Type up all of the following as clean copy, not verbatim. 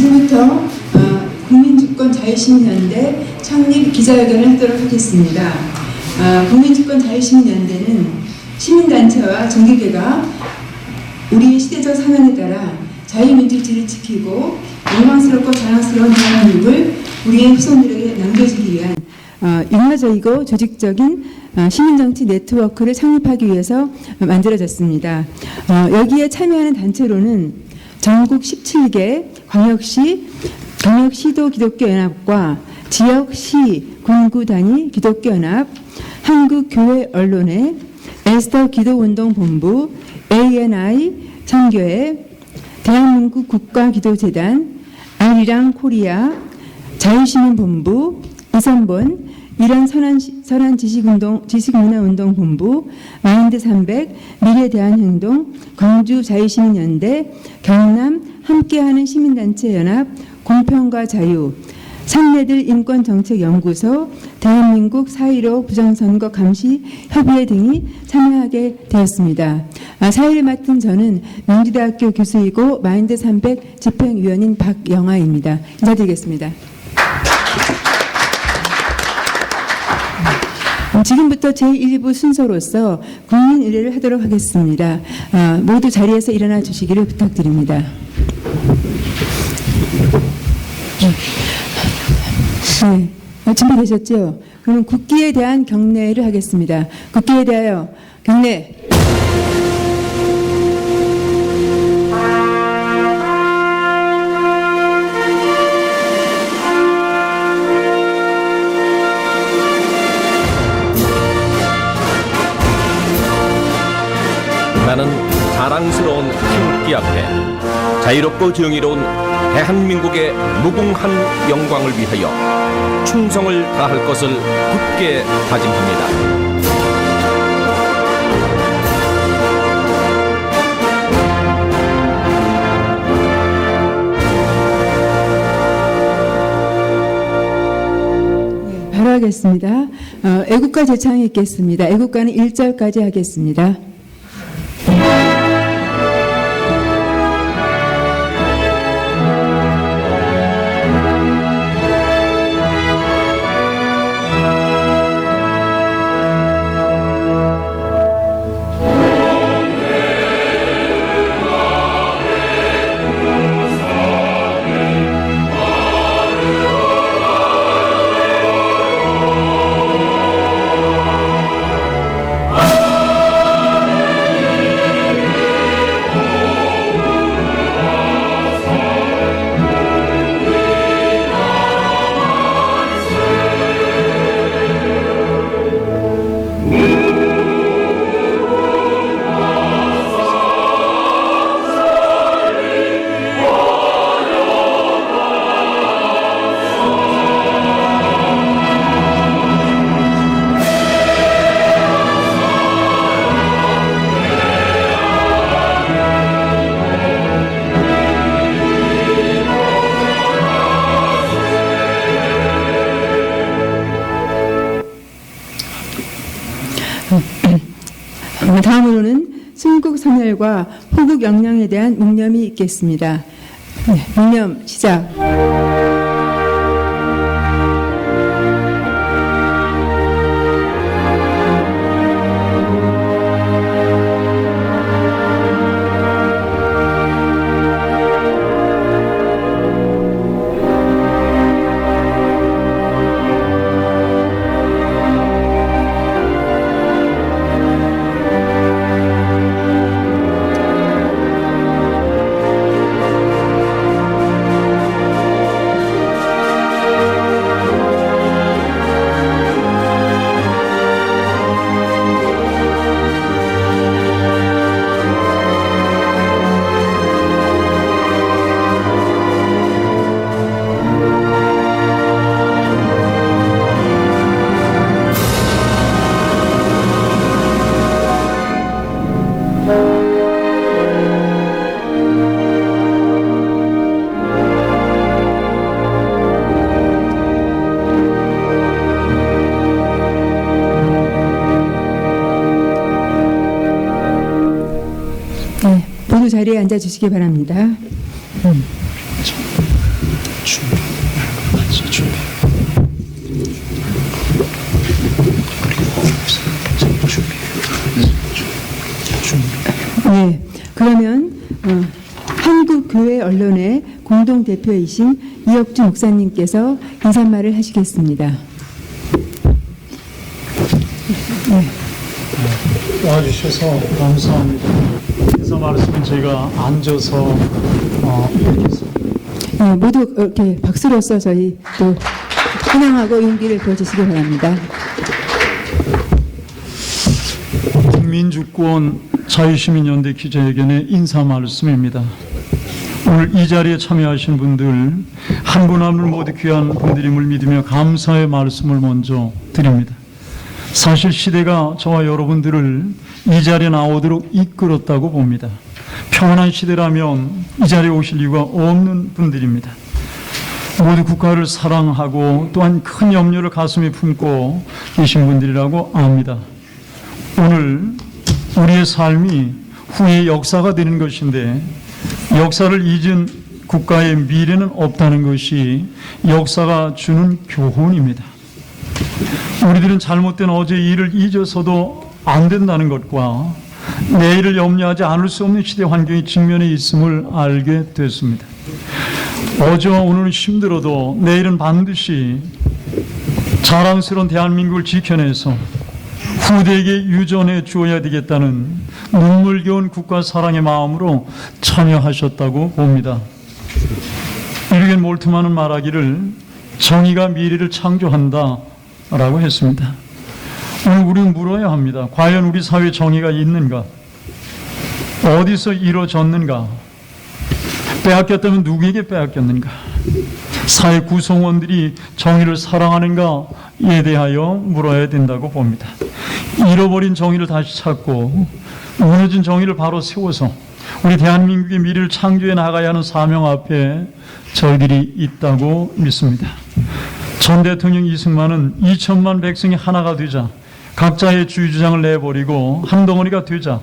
지금부터 국민주권 자유시민연대 창립 기자회견을 하도록 하겠습니다. 국민주권 자유시민연대는 시민단체와 정기계가 우리의 시대적 사명에 따라 자유민주주의를 지키고 영광스럽고 자랑스러운 대한민국을 우리의 후손들에게 남겨주기 위한 융화적이고 조직적인 시민정치 네트워크를 창립하기 위해서 만들어졌습니다. 여기에 참여하는 단체로는 전국 17개 광역시도 기독교연합과 지역시 군구 단위 기독교연합, 한국교회언론회, 에스더 기도운동본부, ANI 선교회, 대한민국 국가기도재단, 아리랑 코리아, 자유시민본부, 이선본, 이란 선한 지식문화운동본부, 마인드 300, 미래대한행동, 광주자유시민연대, 경남 함께하는 시민단체연합, 공평과 자유, 산내들 인권정책연구소, 대한민국 4.15 부정선거 감시협의회 등이 참여하게 되었습니다. 사회를 맡은 저는 명지대학교 교수이고 마인드 300 집행위원인 박영아입니다. 인사드리겠습니다. 지금부터 제1부 순서로서 국민 의례를 하도록 하겠습니다. 모두 자리에서 일어나 주시기를 부탁드립니다. 네, 준비되셨죠? 그럼 국기에 대한 경례를 하겠습니다. 국기에 대하여 경례. 나는 자랑스러운 태극기 앞에 자유롭고 정의로운 대한민국의 무궁한 영광을 위하여 충성을 다할 것을 굳게 다짐합니다. 바로 하겠습니다. 애국가 제창이 있겠습니다. 애국가는 1절까지 하겠습니다. 다음으로는 순국선열과 호국영령에 대한 묵념이 있겠습니다. 네, 묵념 시작. 모두 자리에 앉아주시기 바랍니다. 네, 그러면 한국교회 언론의 공동대표이신 이혁주 목사님께서 인사말을 하시겠습니다. 네. 와주셔서 감사합니다. 인사 말씀은 저희가 앉아서 읽겠습니다. 네, 모두 이렇게 박수로서 저희 또 환영하고 용기를 보여주시기 바랍니다. 국민주권 자유시민연대 기자회견의 인사 말씀입니다. 오늘 이 자리에 참여하신 분들 한 분 한 분 모두 귀한 분들임을 믿으며 감사의 말씀을 먼저 드립니다. 사실 시대가 저와 여러분들을 이 자리에 나오도록 이끌었다고 봅니다. 평안한 시대라면 이 자리에 오실 이유가 없는 분들입니다. 모두 국가를 사랑하고 또한 큰 염려를 가슴에 품고 계신 분들이라고 압니다. 오늘 우리의 삶이 후의 역사가 되는 것인데 역사를 잊은 국가의 미래는 없다는 것이 역사가 주는 교훈입니다. 우리들은 잘못된 어제의 일을 잊어서도 안 된다는 것과 내일을 염려하지 않을 수 없는 시대 환경이 직면해 있음을 알게 됐습니다. 어제와 오늘은 힘들어도 내일은 반드시 자랑스러운 대한민국을 지켜내서 후대에게 유전해 주어야 되겠다는 눈물겨운 국가 사랑의 마음으로 참여하셨다고 봅니다. 이르겐 몰트만은 말하기를 정의가 미래를 창조한다 라고 했습니다. 오늘 우리는 물어야 합니다. 과연 우리 사회에 정의가 있는가? 어디서 이루어졌는가? 빼앗겼다면 누구에게 빼앗겼는가? 사회 구성원들이 정의를 사랑하는가에 대하여 물어야 된다고 봅니다. 잃어버린 정의를 다시 찾고 무너진 정의를 바로 세워서 우리 대한민국의 미래를 창조해 나가야 하는 사명 앞에 저희들이 있다고 믿습니다. 전 대통령 이승만은 2천만 백성이 하나가 되자 각자의 주의주장을 내버리고 한 덩어리가 되자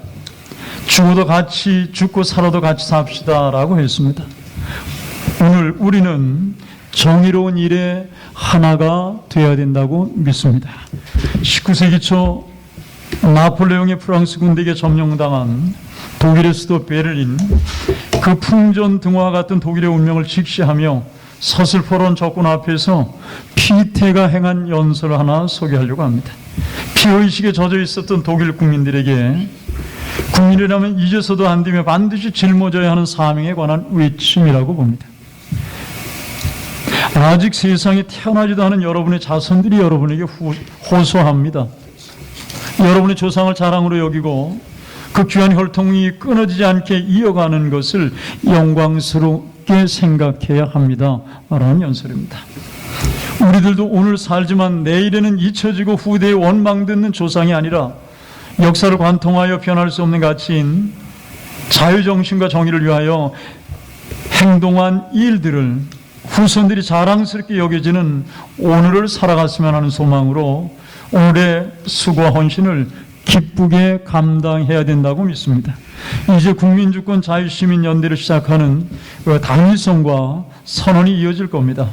죽어도 같이 죽고 살아도 같이 삽시다 라고 했습니다. 오늘 우리는 정의로운 일에 하나가 되어야 된다고 믿습니다. 19세기 초 나폴레옹의 프랑스 군대에게 점령당한 독일의 수도 베를린, 그 풍전등화와 같은 독일의 운명을 직시하며 서슬퍼런 적군 앞에서 피테가 행한 연설을 하나 소개하려고 합니다. 피의식에 젖어 있었던 독일 국민들에게 국민이라면 잊어서도 안 되며 반드시 짊어져야 하는 사명에 관한 외침이라고 봅니다. 아직 세상에 태어나지도 않은 여러분의 자손들이 여러분에게 호소합니다. 여러분의 조상을 자랑으로 여기고 그 귀한 혈통이 끊어지지 않게 이어가는 것을 영광스럽게 생각해야 합니다 라는 연설입니다. 우리들도 오늘 살지만 내일에는 잊혀지고 후대에 원망듣는 조상이 아니라 역사를 관통하여 변할 수 없는 가치인 자유정신과 정의를 위하여 행동한 일들을 후손들이 자랑스럽게 여겨지는 오늘을 살아갔으면 하는 소망으로 오늘의 수고와 헌신을 기쁘게 감당해야 된다고 믿습니다. 이제 국민주권 자유시민연대를 시작하는 당위성과 선언이 이어질 겁니다.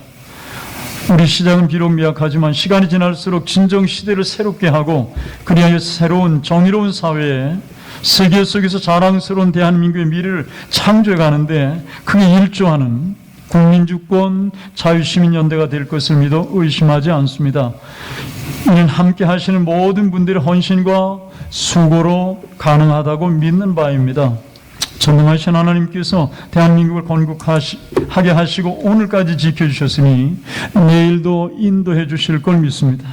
우리 시작은 비록 미약하지만 시간이 지날수록 진정 시대를 새롭게 하고 그리하여 새로운 정의로운 사회에 세계 속에서 자랑스러운 대한민국의 미래를 창조해 가는데 크게 일조하는 국민주권 자유시민연대가 될 것을 믿어 의심하지 않습니다. 이는 함께 하시는 모든 분들의 헌신과 수고로 가능하다고 믿는 바입니다. 전능하신 하나님께서 대한민국을 건국하게 하시고 오늘까지 지켜주셨으니 내일도 인도해 주실 걸 믿습니다.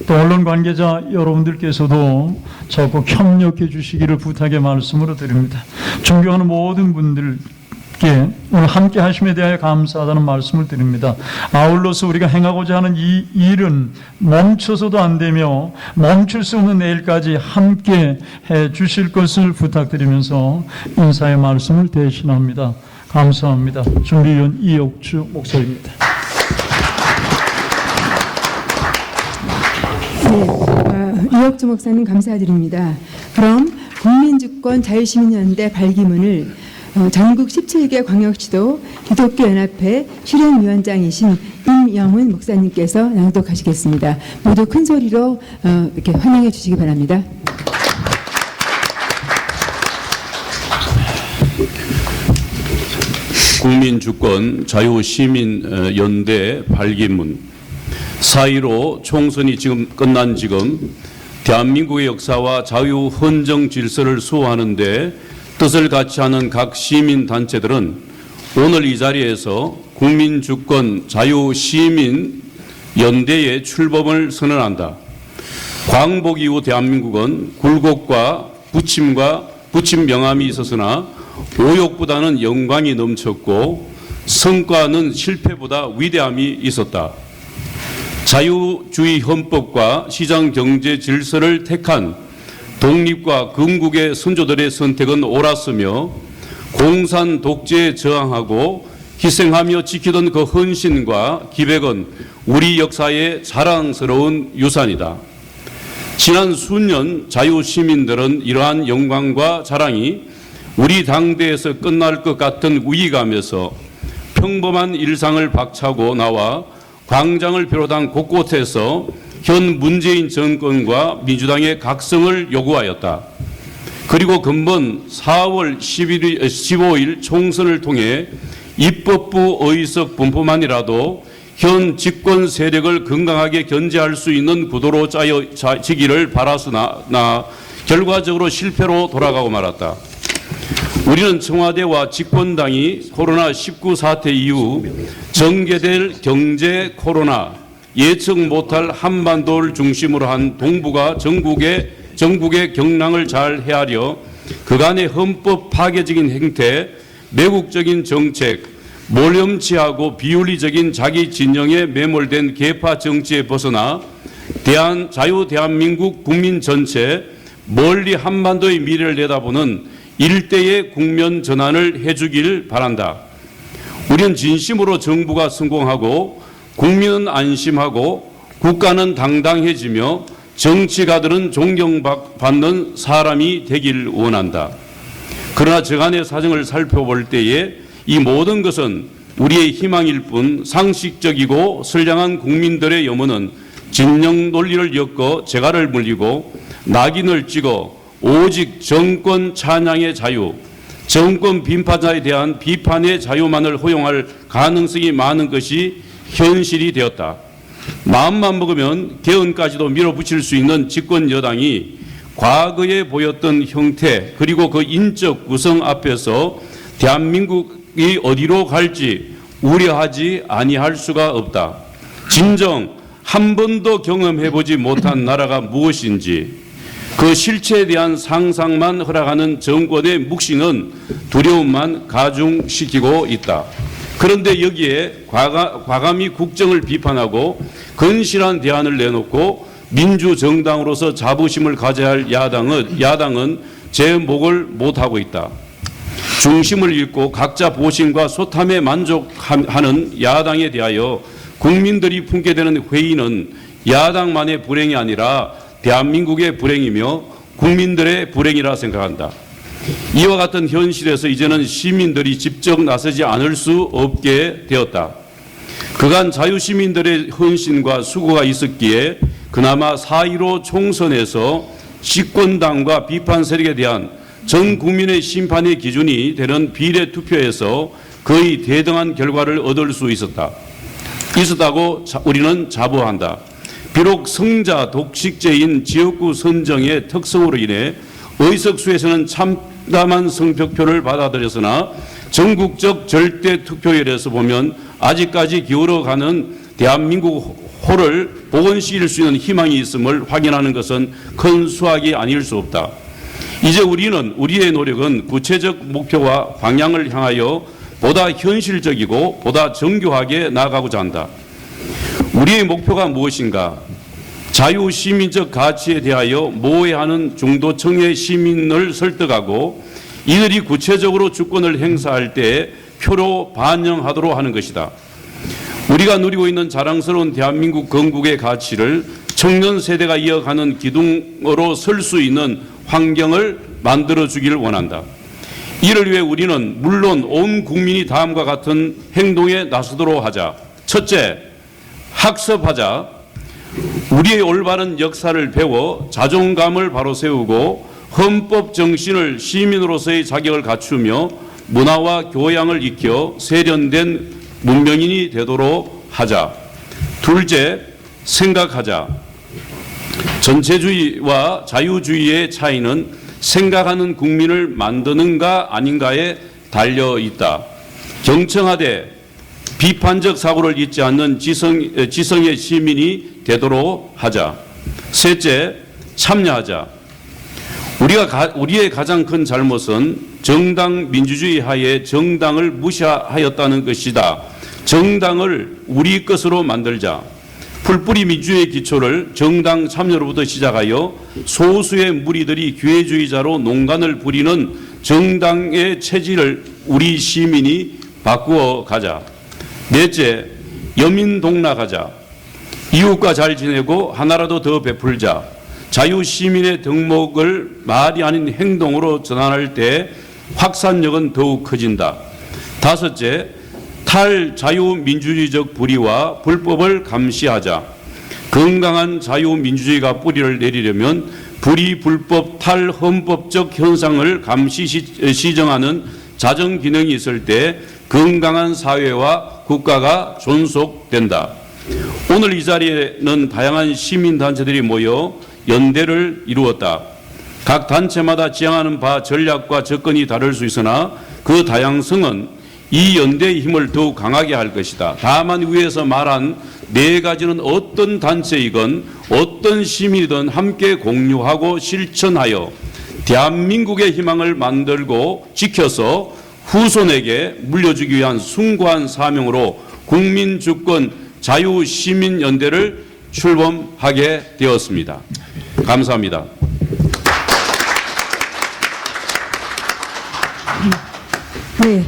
또 언론 관계자 여러분들께서도 적극 협력해 주시기를 부탁의 말씀으로 드립니다. 존경하는 모든 분들께 오늘 함께 하심에 대하여 감사하다는 말씀을 드립니다. 아울러서 우리가 행하고자 하는 이 일은 멈춰서도 안 되며 멈출 수 없는 내일까지 함께 해 주실 것을 부탁드리면서 인사의 말씀을 대신합니다. 감사합니다. 준비위원 이혁주 목사입니다. 네, 이혁주 목사님 감사드립니다. 그럼 국민주권 자유시민연대 발기문을 전국 17개 광역시도 기독교연합회 실행위원장이신 임영훈 목사님께서 낭독하시겠습니다. 모두 큰 소리로 이렇게 환영해 주시기 바랍니다. 국민주권 자유시민연대 발기문 4.15 총선이 지금 끝난 지금 대한민국의 역사와 자유 헌정 질서를 수호하는 데 뜻을 같이 하는 각 시민단체들은 오늘 이 자리에서 국민주권 자유시민연대의 출범을 선언한다. 광복 이후 대한민국은 굴곡과 부침 명암이 있었으나 오욕보다는 영광이 넘쳤고 성과는 실패보다 위대함이 있었다. 자유주의 헌법과 시장 경제 질서를 택한 독립과 건국의 선조들의 선택은 옳았으며 공산 독재에 저항하고 희생하며 지키던 그 헌신과 기백은 우리 역사의 자랑스러운 유산이다. 지난 수년 자유시민들은 이러한 영광과 자랑이 우리 당대에서 끝날 것 같은 위기감에서 평범한 일상을 박차고 나와 광장을 비롯한 곳곳에서 현 문재인 정권과 민주당의 각성을 요구하였다. 그리고 근본 4월 15일 총선을 통해 입법부 의석 분포만이라도 현 집권 세력을 건강하게 견제할 수 있는 구도로 짜여지기를 바랐으나 결과적으로 실패로 돌아가고 말았다. 우리는 청와대와 집권당이 코로나19 사태 이후 전개될 경제 코로나, 예측 못할 한반도를 중심으로 한 동북아 전국의 경랑을 잘 헤아려 그간의 헌법 파괴적인 행태, 매국적인 정책, 몰염치하고 비윤리적인 자기 진영에 매몰된 계파 정치에 벗어나 자유대한민국 국민 전체 멀리 한반도의 미래를 내다보는 일대의 국면 전환을 해주길 바란다. 우리는 진심으로 정부가 성공하고 국민은 안심하고 국가는 당당해지며 정치가들은 존경받는 사람이 되길 원한다. 그러나 저간의 사정을 살펴볼 때에 이 모든 것은 우리의 희망일 뿐 상식적이고 선량한 국민들의 염원은 진영 논리를 엮어 재갈을 물리고 낙인을 찍어 오직 정권 찬양의 자유, 정권 비판자에 대한 비판의 자유만을 허용할 가능성이 많은 것이 현실이 되었다. 마음만 먹으면 개헌까지도 밀어붙일 수 있는 집권 여당이 과거에 보였던 형태 그리고 그 인적 구성 앞에서 대한민국이 어디로 갈지 우려하지 아니할 수가 없다. 진정 한 번도 경험해보지 못한 나라가 무엇인지 그 실체에 대한 상상만 허락하는 정권의 묵시는 두려움만 가중시키고 있다. 그런데 여기에 과감히 국정을 비판하고 건실한 대안을 내놓고 민주정당으로서 자부심을 가져야 할 야당은 제목을 못하고 있다. 중심을 잃고 각자 보신과 소탐에 만족하는 야당에 대하여 국민들이 품게 되는 회의는 야당만의 불행이 아니라 대한민국의 불행이며 국민들의 불행이라 생각한다. 이와 같은 현실에서 이제는 시민들이 직접 나서지 않을 수 없게 되었다. 그간 자유시민들의 헌신과 수고가 있었기에 그나마 4.15 총선에서 집권당과 비판 세력에 대한 전 국민의 심판의 기준이 되는 비례투표에서 거의 대등한 결과를 얻을 수 있었다고 우리는 자부한다. 비록 성자 독식제인 지역구 선정의 특성으로 인해 의석수에서는 참담한 성적표를 받아들였으나 전국적 절대 투표율에서 보면 아직까지 기울어가는 대한민국 호를 복원시킬 수 있는 희망이 있음을 확인하는 것은 큰 수확이 아닐 수 없다. 이제 우리의 노력은 구체적 목표와 방향을 향하여 보다 현실적이고 보다 정교하게 나아가고자 한다. 우리의 목표가 무엇인가? 자유시민적 가치에 대하여 모해하는 중도층의 시민을 설득하고 이들이 구체적으로 주권을 행사할 때 표로 반영하도록 하는 것이다. 우리가 누리고 있는 자랑스러운 대한민국 건국의 가치를 청년 세대가 이어가는 기둥으로 설 수 있는 환경을 만들어주기를 원한다. 이를 위해 우리는 물론 온 국민이 다음과 같은 행동에 나서도록 하자. 첫째, 학습하자. 우리의 올바른 역사를 배워 자존감을 바로 세우고 헌법 정신을 시민으로서의 자격을 갖추며 문화와 교양을 익혀 세련된 문명인이 되도록 하자. 둘째, 생각하자. 전체주의와 자유주의의 차이는 생각하는 국민을 만드는가 아닌가에 달려 있다. 경청하되 비판적 사고를 잊지 않는 지성의 시민이 되도록 하자. 셋째, 참여하자. 우리의 가장 큰 잘못은 정당 민주주의 하에 정당을 무시하였다는 것이다. 정당을 우리 것으로 만들자. 풀뿌리 민주주의의 기초를 정당 참여로부터 시작하여 소수의 무리들이 기회주의자로 농간을 부리는 정당의 체질을 우리 시민이 바꾸어 가자. 넷째, 여민동락하자. 이웃과 잘 지내고 하나라도 더 베풀자. 자유시민의 덕목을 말이 아닌 행동으로 전환할 때 확산력은 더욱 커진다. 다섯째, 탈자유민주주의적 불의와 불법을 감시하자. 건강한 자유민주주의가 뿌리를 내리려면 불의, 불법, 탈헌법적 현상을 감시 시정하는 자정 기능이 있을 때 건강한 사회와 국가가 존속된다. 오늘 이 자리에는 다양한 시민단체들이 모여 연대를 이루었다. 각 단체마다 지향하는 바 전략과 접근이 다를 수 있으나 그 다양성은 이 연대의 힘을 더욱 강하게 할 것이다. 다만 위에서 말한 네 가지는 어떤 단체이건 어떤 시민이든 함께 공유하고 실천하여 대한민국의 희망을 만들고 지켜서 후손에게 물려주기 위한 숭고한 사명으로 국민주권 자유시민연대를 출범하게 되었습니다. 감사합니다. 네,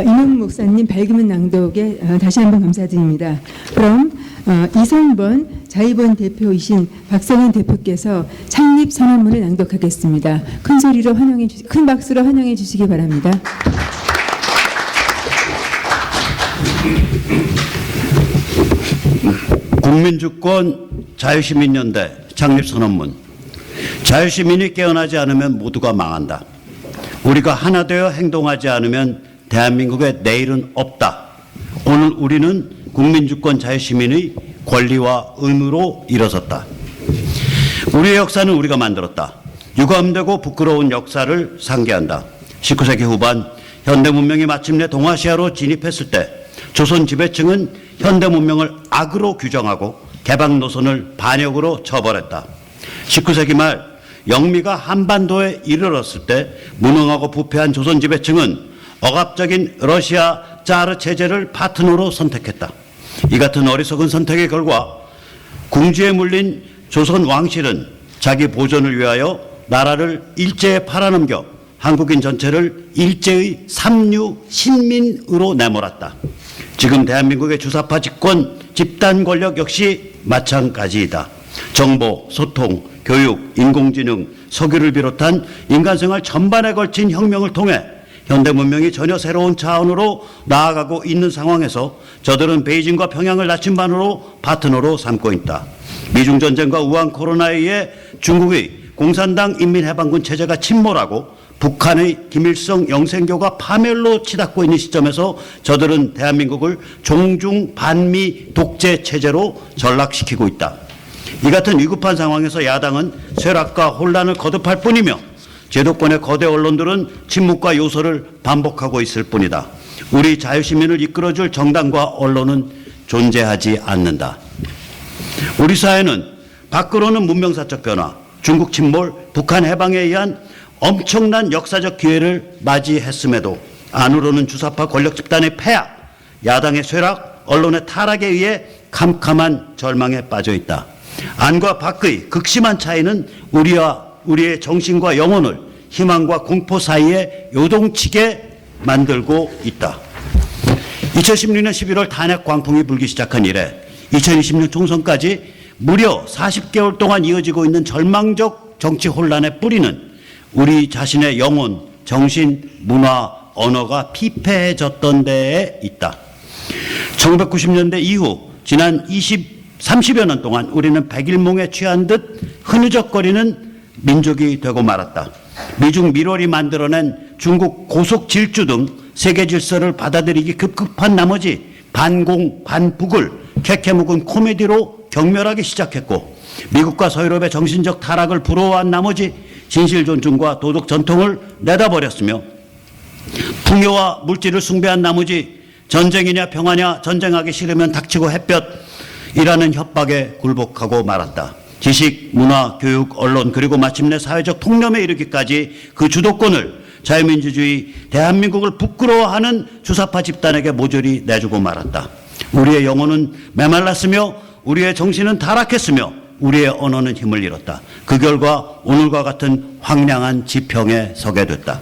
이명 목사님 밝으면 낭독에 다시 한번 감사드립니다. 그럼 이성번 자유번 대표이신 박성현 대표께서 창립 선언문을 낭독하겠습니다. 큰 소리로 큰 박수로 환영해 주시기 바랍니다. 국민주권 자유시민연대 창립선언문. 자유시민이 깨어나지 않으면 모두가 망한다. 우리가 하나 되어 행동하지 않으면 대한민국의 내일은 없다. 오늘 우리는 국민주권 자유시민의 권리와 의무로 일어섰다. 우리의 역사는 우리가 만들었다. 유감되고 부끄러운 역사를 상기한다. 19세기 후반 현대문명이 마침내 동아시아로 진입했을 때 조선 지배층은 현대문명을 악으로 규정하고 개방 노선을 반역으로 처벌했다. 19세기 말 영미가 한반도에 이르렀을 때 무능하고 부패한 조선 지배층은 억압적인 러시아 짜르 체제를 파트너로 선택했다. 이 같은 어리석은 선택의 결과 궁지에 물린 조선 왕실은 자기 보존을 위하여 나라를 일제에 팔아넘겨 한국인 전체를 일제의 삼류 신민으로 내몰았다. 지금 대한민국의 주사파 집권 집단 권력 역시 마찬가지이다. 정보, 소통, 교육, 인공지능, 석유를 비롯한 인간생활 전반에 걸친 혁명을 통해 현대문명이 전혀 새로운 차원으로 나아가고 있는 상황에서 저들은 베이징과 평양을 나침반으로 파트너로 삼고 있다. 미중전쟁과 우한 코로나에 의해 중국의 공산당 인민해방군 체제가 침몰하고 북한의 김일성 영생교가 파멸로 치닫고 있는 시점에서 저들은 대한민국을 종중 반미 독재 체제로 전락시키고 있다. 이 같은 위급한 상황에서 야당은 쇠락과 혼란을 거듭할 뿐이며 제도권의 거대 언론들은 침묵과 요소를 반복하고 있을 뿐이다. 우리 자유시민을 이끌어줄 정당과 언론은 존재하지 않는다. 우리 사회는 밖으로는 문명사적 변화, 중국 침몰, 북한 해방에 의한 엄청난 역사적 기회를 맞이했음에도 안으로는 주사파 권력 집단의 폐악, 야당의 쇠락, 언론의 타락에 의해 캄캄한 절망에 빠져 있다. 안과 밖의 극심한 차이는 우리의 정신과 영혼을 희망과 공포 사이에 요동치게 만들고 있다. 2016년 11월 탄핵 광풍이 불기 시작한 이래 2020년 총선까지 무려 40개월 동안 이어지고 있는 절망적 정치 혼란의 뿌리는 우리 자신의 영혼, 정신, 문화, 언어가 피폐해졌던 데에 있다. 1990년대 이후 지난 30여 년 동안 우리는 백일몽에 취한 듯 흐느적거리는 민족이 되고 말았다. 미중 밀월이 만들어낸 중국 고속 질주 등 세계 질서를 받아들이기 급급한 나머지 반공 반북을 캐캐묵은 코미디로 경멸하기 시작했고, 미국과 서유럽의 정신적 타락을 부러워한 나머지 진실 존중과 도덕 전통을 내다버렸으며, 풍요와 물질을 숭배한 나머지 전쟁이냐 평화냐, 전쟁하기 싫으면 닥치고 햇볕이라는 협박에 굴복하고 말았다. 지식, 문화, 교육, 언론, 그리고 마침내 사회적 통념에 이르기까지 그 주도권을 자유민주주의 대한민국을 부끄러워하는 주사파 집단에게 모조리 내주고 말았다. 우리의 영혼은 메말랐으며 우리의 정신은 타락했으며 우리의 언어는 힘을 잃었다. 그 결과 오늘과 같은 황량한 지평에 서게 됐다.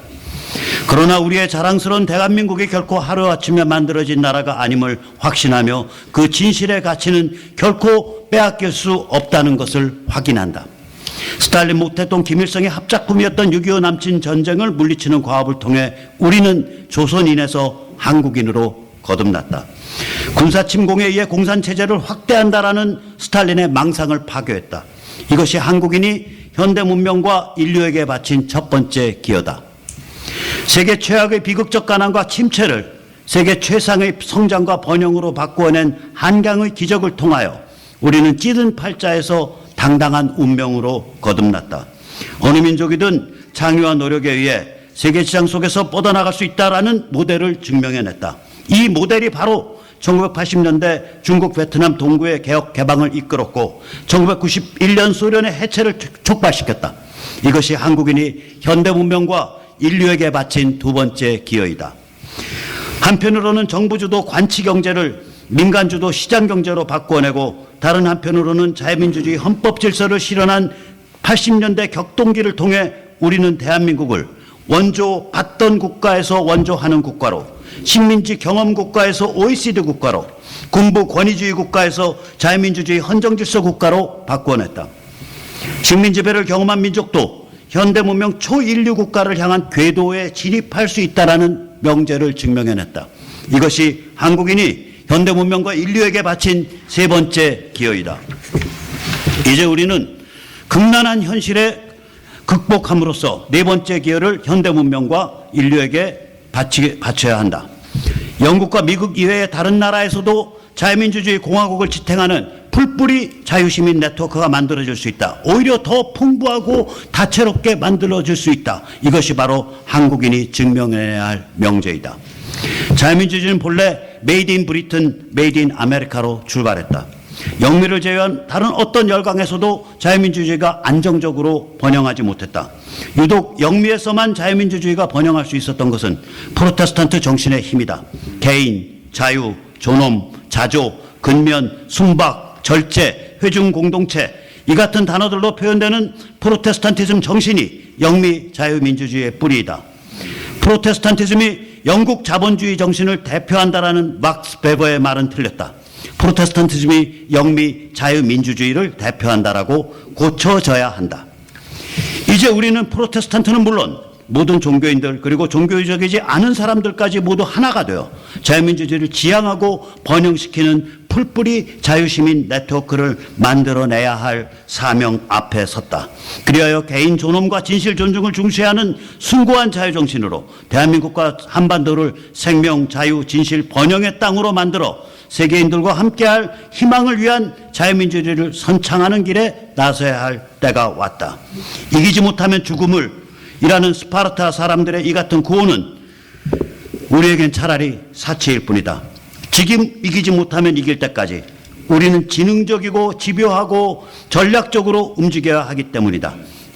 그러나 우리의 자랑스러운 대한민국이 결코 하루아침에 만들어진 나라가 아님을 확신하며 그 진실의 가치는 결코 빼앗길 수 없다는 것을 확인한다. 스탈린, 모태동, 김일성의 합작품이었던 6.25 남친 전쟁을 물리치는 과업을 통해 우리는 조선인에서 한국인으로 거듭났다. 군사 침공에 의해 공산체제를 확대한다라는 스탈린의 망상을 파괴했다. 이것이 한국인이 현대 문명과 인류에게 바친 첫 번째 기여다. 세계 최악의 비극적 가난과 침체를 세계 최상의 성장과 번영으로 바꾸어낸 한강의 기적을 통하여 우리는 찌든 팔자에서 당당한 운명으로 거듭났다. 어느 민족이든 창의와 노력에 의해 세계 시장 속에서 뻗어나갈 수 있다라는 모델을 증명해냈다. 이 모델이 바로 1980년대 중국 베트남 동구의 개혁 개방을 이끌었고 1991년 소련의 해체를 촉발시켰다. 이것이 한국인이 현대 문명과 인류에게 바친 두 번째 기여이다. 한편으로는 정부주도 관치경제를 민간주도 시장경제로 바꾸어내고, 다른 한편으로는 자유민주주의 헌법 질서를 실현한 80년대 격동기를 통해 우리는 대한민국을 원조 받던 국가에서 원조하는 국가로, 식민지 경험 국가에서 OECD 국가로, 군부 권위주의 국가에서 자유민주주의 헌정질서 국가로 바꾸어냈다. 식민지배를 경험한 민족도 현대 문명 초인류 국가를 향한 궤도에 진입할 수 있다라는 명제를 증명해냈다. 이것이 한국인이 현대 문명과 인류에게 바친 세 번째 기여이다. 이제 우리는 극난한 현실에 극복함으로써 네 번째 기여를 현대 문명과 인류에게 바쳐야 한다. 영국과 미국 이외의 다른 나라에서도 자유민주주의 공화국을 지탱하는 풀뿌리 자유시민 네트워크가 만들어질 수 있다. 오히려 더 풍부하고 다채롭게 만들어질 수 있다. 이것이 바로 한국인이 증명해야 할 명제이다. 자유민주주의는 본래 메이드 인 브리튼, 메이드 인 아메리카로 출발했다. 영미를 제외한 다른 어떤 열강에서도 자유민주주의가 안정적으로 번영하지 못했다. 유독 영미에서만 자유민주주의가 번영할 수 있었던 것은 프로테스탄트 정신의 힘이다. 개인, 자유, 존엄, 자조, 근면, 순박, 절제, 회중 공동체, 이 같은 단어들로 표현되는 프로테스탄티즘 정신이 영미 자유민주주의의 뿌리이다. 프로테스탄티즘이 영국 자본주의 정신을 대표한다라는 막스 베버의 말은 틀렸다. 프로테스탄티즘이 영미 자유민주주의를 대표한다라고 고쳐져야 한다. 이제 우리는 프로테스탄트는 물론 모든 종교인들 그리고 종교적이지 않은 사람들까지 모두 하나가 되어 자유민주주의를 지향하고 번영시키는 풀뿌리 자유시민 네트워크를 만들어내야 할 사명 앞에 섰다. 그리하여 개인 존엄과 진실 존중을 중시하는 숭고한 자유정신으로 대한민국과 한반도를 생명, 자유, 진실, 번영의 땅으로 만들어 세계인들과 함께할 희망을 위한 자유민주주의를 선창하는 길에 나서야 할 때가 왔다. 이기지 못하면 죽음을 이라는 스파르타 사람들의 이 같은 구호는 우리에겐 차라리 사치일 뿐이다. 지금 이기지 못하면 이길 때까지 우리는 지능적이고 집요하고 전략적으로 움직여야 하기 때문이다.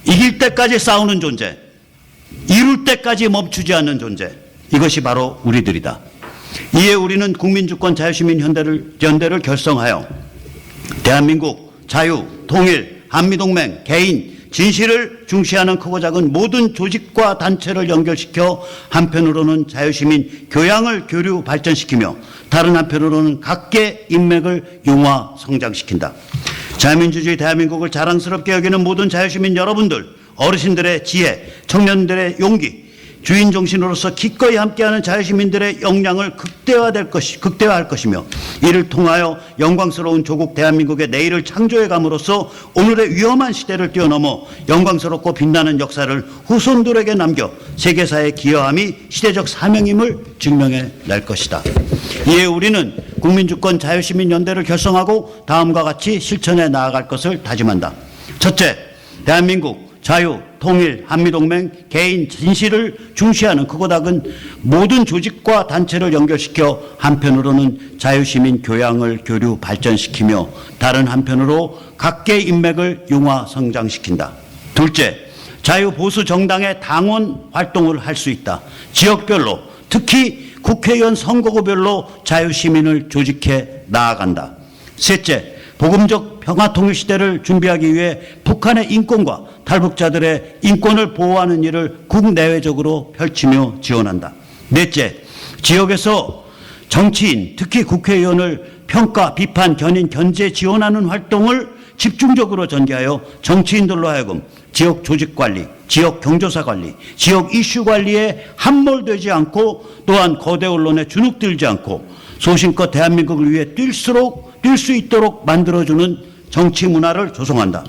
이길 때까지 싸우는 존재, 이룰 때까지 멈추지 않는 존재, 이것이 바로 우리들이다. 이에 우리는 국민주권 자유시민 연대를 결성하여 대한민국 자유, 통일, 한미동맹, 개인, 진실을 중시하는 크고 작은 모든 조직과 단체를 연결시켜 한편으로는 자유시민 교양을 교류 발전시키며 다른 한편으로는 각계 인맥을 융화 성장시킨다. 자유민주주의 대한민국을 자랑스럽게 여기는 모든 자유시민 여러분들, 어르신들의 지혜, 청년들의 용기, 주인 정신으로서 기꺼이 함께하는 자유시민들의 역량을 극대화할 것이며 이를 통하여 영광스러운 조국 대한민국의 내일을 창조해 감으로써 오늘의 위험한 시대를 뛰어넘어 영광스럽고 빛나는 역사를 후손들에게 남겨 세계사에 기여함이 시대적 사명임을 증명해 낼 것이다. 이에 우리는 국민주권 자유시민연대를 결성하고 다음과 같이 실천해 나아갈 것을 다짐한다. 첫째, 대한민국 자유, 통일, 한미동맹, 개인 진실을 중시하는 크고 작은 모든 조직과 단체를 연결시켜 한편으로는 자유시민 교양을 교류 발전시키며 다른 한편으로 각계의 인맥을 융화 성장시킨다. 둘째, 자유보수 정당의 당원 활동을 할 수 있다. 지역별로 특히 국회의원 선거구별로 자유시민을 조직해 나아간다. 셋째, 복음적 평화통일 시대를 준비하기 위해 북한의 인권과 탈북자들의 인권을 보호하는 일을 국내외적으로 펼치며 지원한다. 넷째, 지역에서 정치인, 특히 국회의원을 평가, 비판, 견인, 견제, 지원하는 활동을 집중적으로 전개하여 정치인들로 하여금 지역 조직 관리, 지역 경조사 관리, 지역 이슈 관리에 함몰되지 않고 또한 거대 언론에 주눅들지 않고 소신껏 대한민국을 위해 뛸 수 있도록 만들어주는 정치 문화를 조성한다.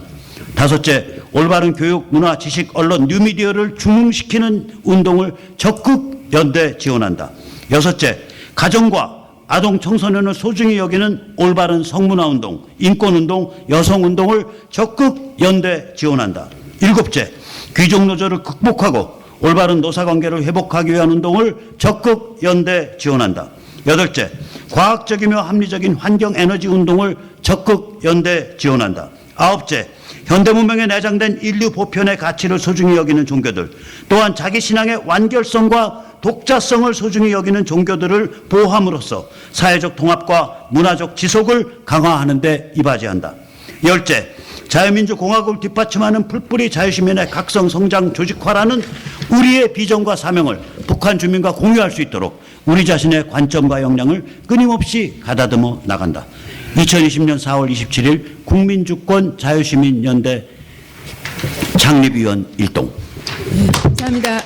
다섯째, 올바른 교육, 문화, 지식, 언론, 뉴미디어를 중흥시키는 운동을 적극 연대 지원한다. 여섯째, 가정과 아동 청소년을 소중히 여기는 올바른 성문화운동, 인권운동, 여성운동을 적극 연대 지원한다. 일곱째, 귀족노조를 극복하고 올바른 노사관계를 회복하기 위한 운동을 적극 연대 지원한다. 여덟째, 과학적이며 합리적인 환경에너지 운동을 적극 연대 지원한다. 아홉째, 현대문명에 내장된 인류 보편의 가치를 소중히 여기는 종교들, 또한 자기 신앙의 완결성과 독자성을 소중히 여기는 종교들을 보호함으로써 사회적 통합과 문화적 지속을 강화하는 데 이바지한다. 열째, 자유민주공화국을 뒷받침하는 풀뿌리 자유시민의 각성 성장 조직화라는 우리의 비전과 사명을 북한 주민과 공유할 수 있도록 우리 자신의 관점과 역량을 끊임없이 가다듬어 나간다. 2020년 4월 27일 국민주권 자유시민연대 창립위원 일동. 네, 감사합니다.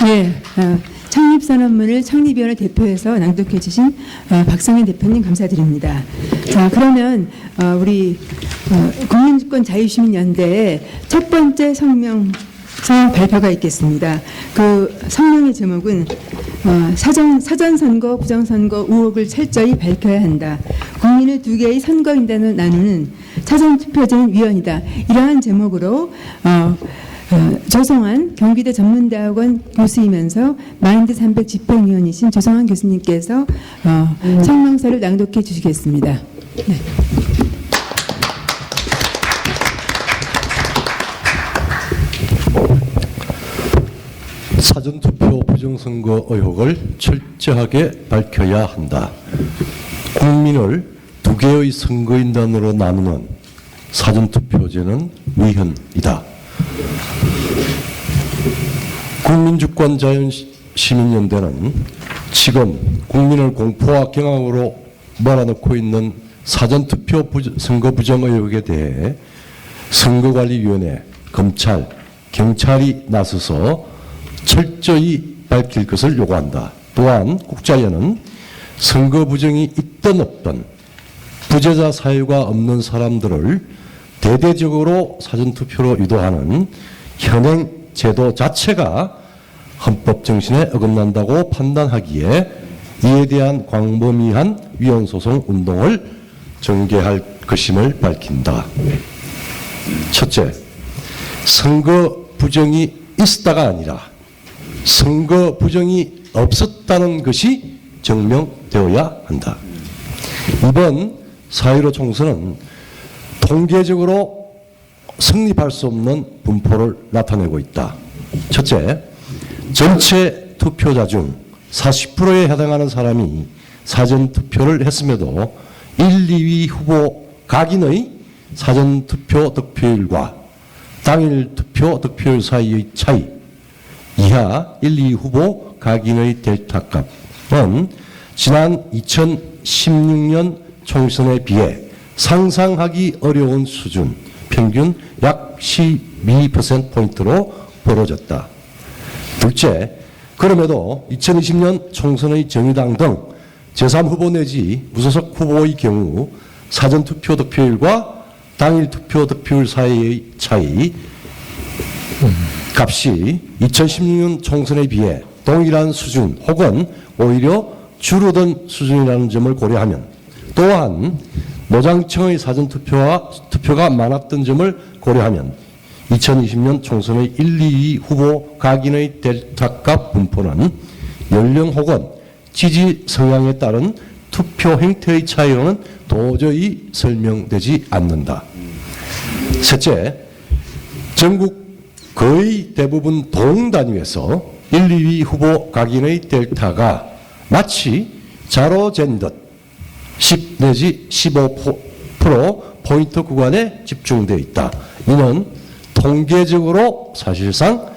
네, 창립선언문을 창립위원을 대표해서 낭독해 주신 박성현 대표님 감사드립니다. 자, 그러면 우리 국민주권 자유시민연대의 첫 번째 성명 발표가 있겠습니다. 그 성명의 제목은 사전선거, 부정선거 의혹을 철저히 밝혀야 한다. 국민을 두 개의 선거인단으로 나누는 사전투표제는 위헌이다. 이러한 제목으로 조성한 경기대 전문대학원 교수이면서 마인드 300 집행위원이신 조성한 교수님께서 성명서를 낭독해 주시겠습니다. 네. 사전투표 부정선거 의혹을 철저하게 밝혀야 한다. 국민을 두 개의 선거인단으로 나누는 사전투표제는 위헌이다. 국민주권 자유시민연대는 지금 국민을 공포와 경악으로 몰아넣고 있는 사전투표 선거 부정 의혹에 대해 선거관리위원회, 검찰, 경찰이 나서서 철저히 밝힐 것을 요구한다. 또한 국자위원은 선거 부정이 있든 없든 부재자 사유가 없는 사람들을 대대적으로 사전투표로 유도하는 현행 제도 자체가 헌법 정신에 어긋난다고 판단하기에 이에 대한 광범위한 위헌소송 운동을 전개할 것임을 밝힌다. 첫째, 선거 부정이 있었다가 아니라 선거 부정이 없었다는 것이 증명되어야 한다. 이번 4.15 총선은 통계적으로 성립할 수 없는 분포를 나타내고 있다. 첫째, 전체 투표자 중 40%에 해당하는 사람이 사전투표를 했음에도 1, 2위 후보 각인의 사전투표 득표율과 당일 투표 득표율 사이의 차이, 이하 1, 2위 후보 각인의 델타값은 지난 2016년 총선에 비해 상상하기 어려운 수준, 평균 약 0.2%포인트로 벌어졌다. 둘째, 그럼에도 2020년 총선의 정의당 등 제3후보 내지 무소속 후보의 경우 사전투표 득표율과 당일 투표 득표율 사이의 차이 값이 2016년 총선에 비해 동일한 수준 혹은 오히려 줄어든 수준이라는 점을 고려하면, 또한 노장층의 사전투표가 많았던 점을 고려하면 2020년 총선의 1, 2위 후보 각인의 델타값 분포는 연령 혹은 지지 성향에 따른 투표 행태의 차이로는 도저히 설명되지 않는다. 셋째, 전국 거의 대부분 동단위에서 1, 2위 후보 각인의 델타가 마치 자로 잰 듯 10 내지 15% 구간에 집중되어 있다. 이는 통계적으로 사실상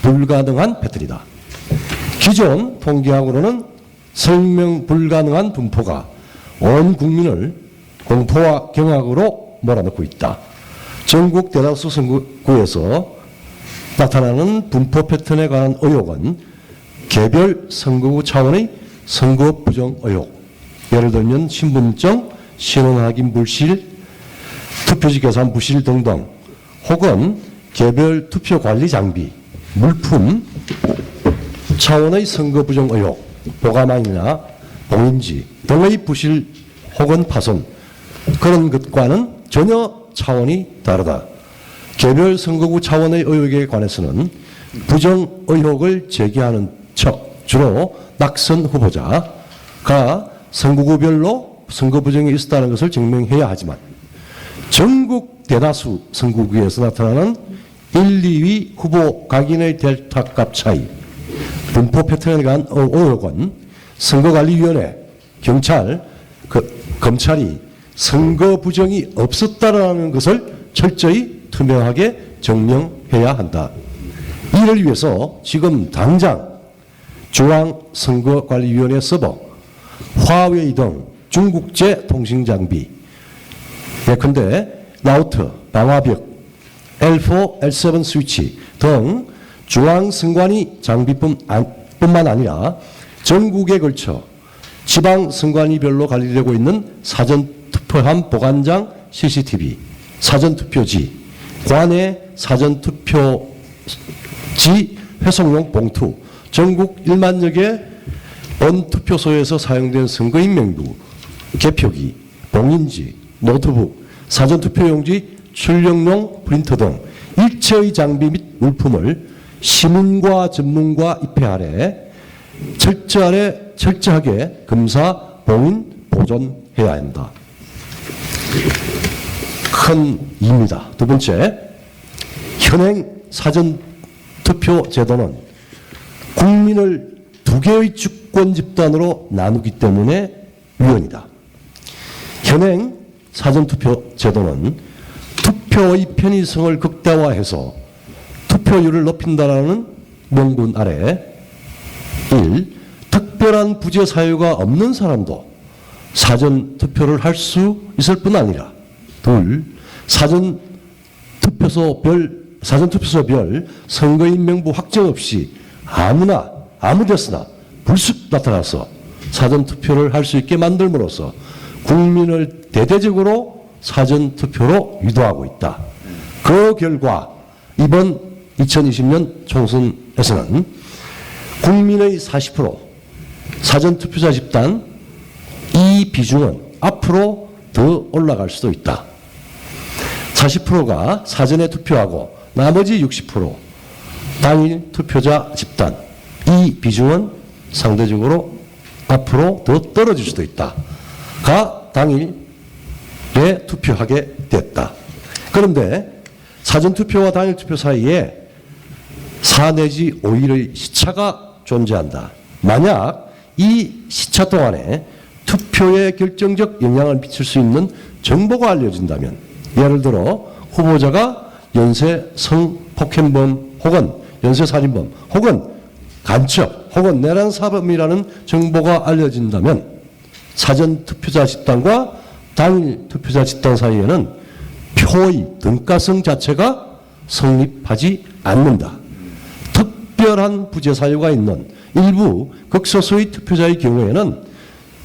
불가능한 패턴이다. 기존 통계학으로는 설명 불가능한 분포가 온 국민을 공포와 경악으로 몰아넣고 있다. 전국 대다수 선거구에서 나타나는 분포 패턴에 관한 의혹은 개별 선거구 차원의 선거 부정 의혹, 예를 들면 신분증, 신원 확인 불실, 투표지 계산 부실 등등, 혹은 개별 투표 관리 장비, 물품 차원의 선거 부정 의혹, 보관망이나 봉인지 등의 부실 혹은 파손, 그런 것과는 전혀 차원이 다르다. 개별 선거구 차원의 의혹에 관해서는 부정 의혹을 제기하는 척 주로 낙선 후보자가 선거구별로 선거 부정이 있었다는 것을 증명해야 하지만, 전국 대다수 선거구에서 나타나는 1, 2위 후보 각인의 델타값 차이, 분포 패턴에 관한 의혹은 선거관리위원회, 경찰, 검찰이 선거 부정이 없었다라는 것을 철저히 투명하게 증명해야 한다. 이를 위해서 지금 당장 중앙선거관리위원회 서버, 화웨이 등 중국제 통신장비, 예컨대 라우터, 방화벽, L4, L7 스위치 등 중앙선관위 장비뿐만 아니라 전국에 걸쳐 지방선관위별로 관리되고 있는 사전투표함 보관장 CCTV, 사전투표지, 관내 사전투표지 회송용 봉투, 전국 1만여 개 본투표소에서 사용된 선거인 명부, 개표기, 봉인지, 노트북, 사전투표용지, 출력용 프린터 등 일체의 장비 및 물품을 시민과 전문가 입회 아래 철저하게 검사, 봉인, 보존해야 한다. 큰 이입니다. 두 번째, 현행 사전투표 제도는 국민을 두 개의 주권 집단으로 나누기 때문에 위헌이다. 현행 사전투표 제도는 투표의 편의성을 극대화해서 투표율을 높인다라는 명분 아래 1. 특별한 부재 사유가 없는 사람도 사전투표를 할 수 있을 뿐 아니라 2. 사전투표소별 선거인 명부 확정 없이 아무나 아무데서나 불쑥 나타나서 사전투표를 할 수 있게 만들므로써 국민을 대대적으로 사전투표로 유도하고 있다. 그 결과 이번 2020년 총선에서는 국민의 40% 사전투표자 집단 이 비중은 앞으로 더 올라갈 수도 있다. 40%가 사전에 투표하고 나머지 60% 당일 투표자 집단 이 비중은 상대적으로 앞으로 더 떨어질 수도 있다. 가 당일에 투표하게 됐다. 그런데 사전투표와 당일투표 사이에 4 내지 5일의 시차가 존재한다. 만약 이 시차 동안에 투표에 결정적 영향을 미칠 수 있는 정보가 알려진다면, 예를 들어 후보자가 연쇄 성폭행범 혹은 연쇄살인범 혹은 간첩 혹은 내란 사범이라는 정보가 알려진다면 사전투표자 집단과 당일 투표자 집단 사이에는 표의 등가성 자체가 성립하지 않는다. 특별한 부재 사유가 있는 일부 극소수의 투표자의 경우에는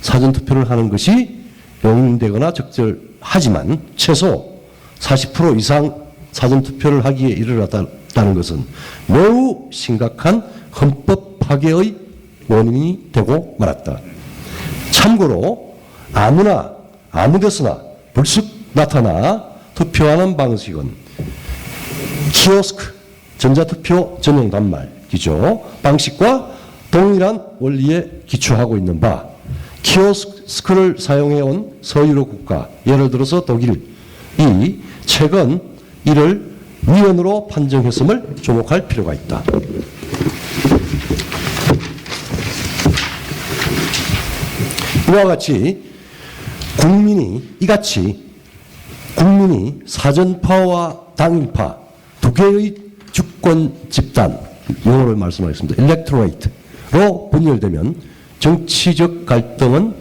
사전투표를 하는 것이 용인되거나 적절하지만 최소 40% 이상 사전투표를 하기에 이르렀다는 것은 매우 심각한 헌법 파괴의 원인이 되고 말았다. 참고로 아무나 아무데서나 불쑥 나타나 투표하는 방식은 키오스크 전자투표 전용 단말기죠. 방식과 동일한 원리에 기초하고 있는 바 키오스크를 사용해온 서유럽 국가 예를 들어서 독일이 최근 이를 위헌으로 판정했음을 주목할 필요가 있다. 이와 같이 국민이 사전파와 당일파 두 개의 주권 집단, 용어를 말씀하겠습니다. 일렉토레이트로 분열되면 정치적 갈등은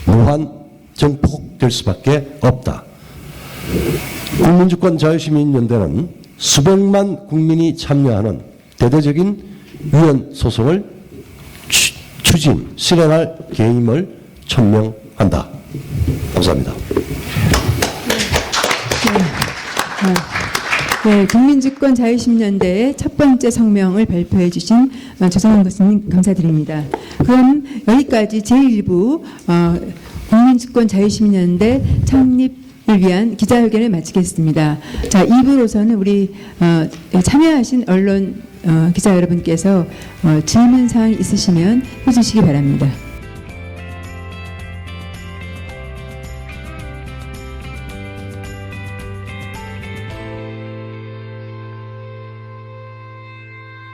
무한 증폭될 수밖에 없다. 국민주권 자유시민연대는 수백만 국민이 참여하는 대대적인 위헌 소송을 실행할 계임을 천명한다. 감사합니다. 네, 국민주권 자유시민연대의 첫 번째 성명을 발표해 주신 조성원 교수님 감사드립니다. 그럼 여기까지 제1부 국민주권 자유시민연대 창립을 위한 기자회견을 마치겠습니다. 자, 2부로서는 우리 참여하신 언론 기자 여러분께서 질문사항 있으시면 해주시기 바랍니다.